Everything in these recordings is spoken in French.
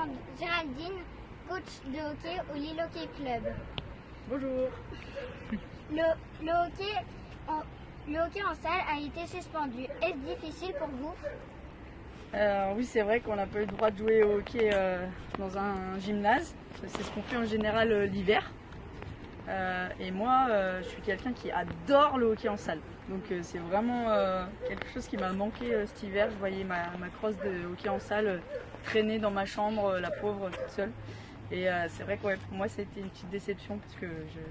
présente Géraldine, coach de hockey au Lille Hockey Club. Bonjour. Le hockey en salle a été suspendu. Est-ce difficile pour vous? Oui, c'est vrai qu'on n'a pas eu le droit de jouer au hockey dans un gymnase. C'est ce qu'on fait en général l'hiver. Et moi, je suis quelqu'un qui adore le hockey en salle. Donc c'est vraiment quelque chose qui m'a manqué cet hiver. Je voyais ma crosse de hockey en salle traîner dans ma chambre, la pauvre, toute seule. Et c'est vrai que ouais, pour moi, ça a été une petite déception parce que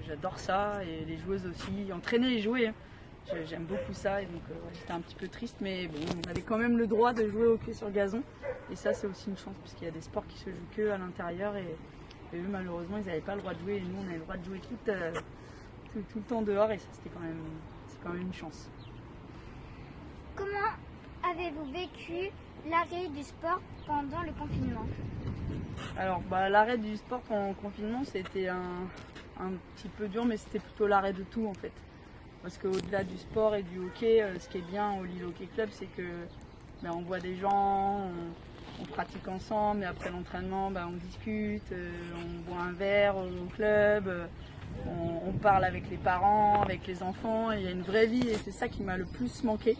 j'adore ça. Et les joueuses aussi, entraîner et jouer, hein. J'aime beaucoup ça. Et donc ouais, j'étais un petit peu triste. Mais bon, on avait quand même le droit de jouer au hockey sur gazon. Et ça, c'est aussi une chance parce qu'il y a des sports qui se jouent que à l'intérieur. Et eux, malheureusement, ils n'avaient pas le droit de jouer. Et nous, on avait le droit de jouer tout le temps dehors. Et ça, c'est quand même une chance. Comment avez-vous vécu l'arrêt du sport pendant le confinement? Alors, l'arrêt du sport pendant le confinement, c'était un petit peu dur, mais c'était plutôt l'arrêt de tout en fait. Parce qu'au-delà du sport et du hockey, ce qui est bien au Lille Hockey Club, c'est que on voit des gens, on pratique ensemble, et après l'entraînement, on discute, on boit un verre au club, on parle avec les parents, avec les enfants, et il y a une vraie vie, et c'est ça qui m'a le plus manqué.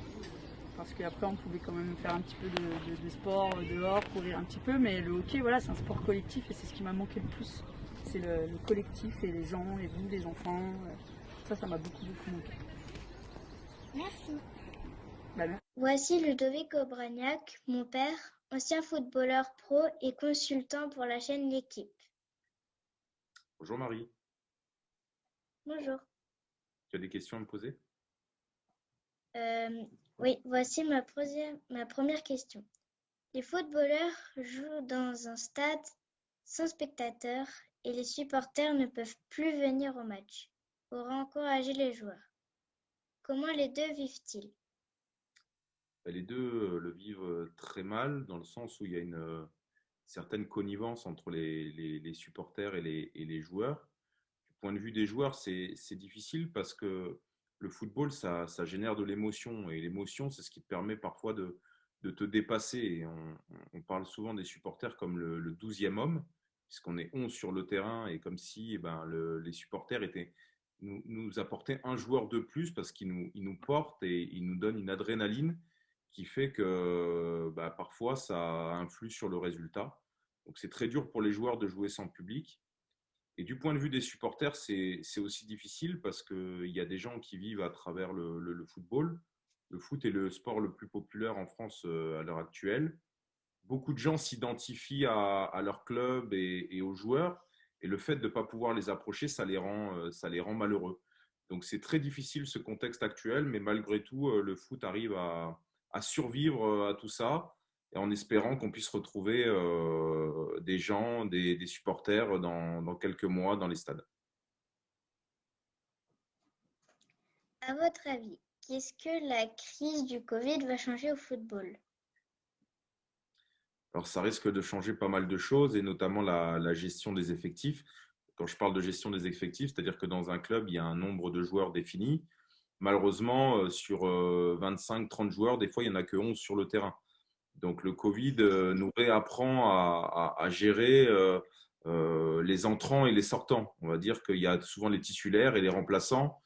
Parce qu'après on pouvait quand même faire un petit peu de sport dehors, courir un petit peu, mais le hockey, voilà, c'est un sport collectif et c'est ce qui m'a manqué le plus. C'est le collectif et les gens, et vous, les enfants. Ça m'a beaucoup manqué. Merci. Merci. Voici Ludovic Obraniak, mon père, ancien footballeur pro et consultant pour la chaîne L'équipe. Bonjour Marie. Bonjour. Tu as des questions à me poser? Oui, voici ma première question. Les footballeurs jouent dans un stade sans spectateurs et les supporters ne peuvent plus venir au match pour encourager les joueurs. Comment les deux vivent-ils? Les deux le vivent très mal dans le sens où il y a une certaine connivence entre les supporters et les joueurs. Du point de vue des joueurs, c'est difficile parce que le football, ça génère de l'émotion et l'émotion, c'est ce qui te permet parfois de te dépasser. Et on parle souvent des supporters comme le 12e homme, puisqu'on est 11 sur le terrain et comme si les supporters nous apportaient un joueur de plus parce qu'ils nous portent et ils nous donnent une adrénaline qui fait que parfois ça influe sur le résultat. Donc c'est très dur pour les joueurs de jouer sans public. Et du point de vue des supporters, c'est aussi difficile parce qu'il y a des gens qui vivent à travers le football. Le foot est le sport le plus populaire en France à l'heure actuelle. Beaucoup de gens s'identifient à leur club et aux joueurs. Et le fait de ne pas pouvoir les approcher, ça les rend malheureux. Donc c'est très difficile ce contexte actuel, mais malgré tout, le foot arrive à survivre à tout ça, et en espérant qu'on puisse retrouver des gens, des supporters dans quelques mois dans les stades. À votre avis, qu'est-ce que la crise du Covid va changer au football? Alors ça risque de changer pas mal de choses, et notamment la gestion des effectifs. Quand je parle de gestion des effectifs, c'est-à-dire que dans un club, il y a un nombre de joueurs défini. Malheureusement, sur 25-30 joueurs, des fois, il n'y en a que 11 sur le terrain. Donc le Covid nous réapprend à gérer les entrants et les sortants. On va dire qu'il y a souvent les titulaires et les remplaçants,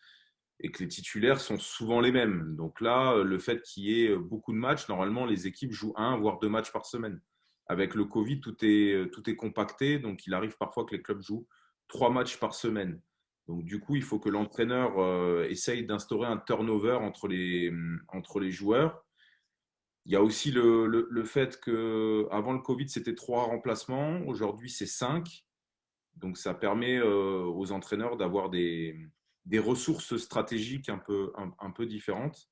et que les titulaires sont souvent les mêmes. Donc là, le fait qu'il y ait beaucoup de matchs, normalement, les équipes jouent un, voire deux matchs par semaine. Avec le Covid, tout est compacté, donc il arrive parfois que les clubs jouent 3 matchs par semaine. Donc du coup, il faut que l'entraîneur essaye d'instaurer un turnover entre les joueurs. Il y a aussi le fait qu'avant le Covid, c'était 3 remplacements. Aujourd'hui, c'est 5. Donc, ça permet aux entraîneurs d'avoir des ressources stratégiques un peu différentes.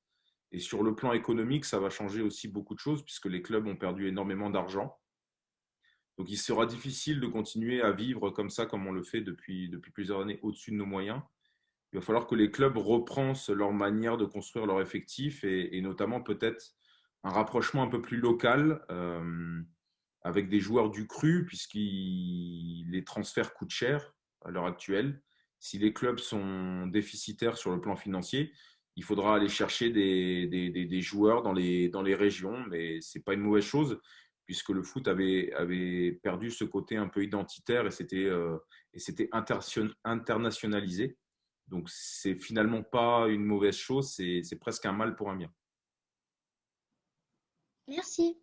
Et sur le plan économique, ça va changer aussi beaucoup de choses puisque les clubs ont perdu énormément d'argent. Donc, il sera difficile de continuer à vivre comme ça, comme on le fait depuis plusieurs années, au-dessus de nos moyens. Il va falloir que les clubs repensent leur manière de construire leur effectif et notamment peut-être un rapprochement un peu plus local avec des joueurs du cru, puisque les transferts coûtent cher à l'heure actuelle. Si les clubs sont déficitaires sur le plan financier, il faudra aller chercher des joueurs dans les régions, mais ce n'est pas une mauvaise chose, puisque le foot avait perdu ce côté un peu identitaire et c'était internationalisé. Donc, c'est finalement pas une mauvaise chose, c'est presque un mal pour un bien. Merci.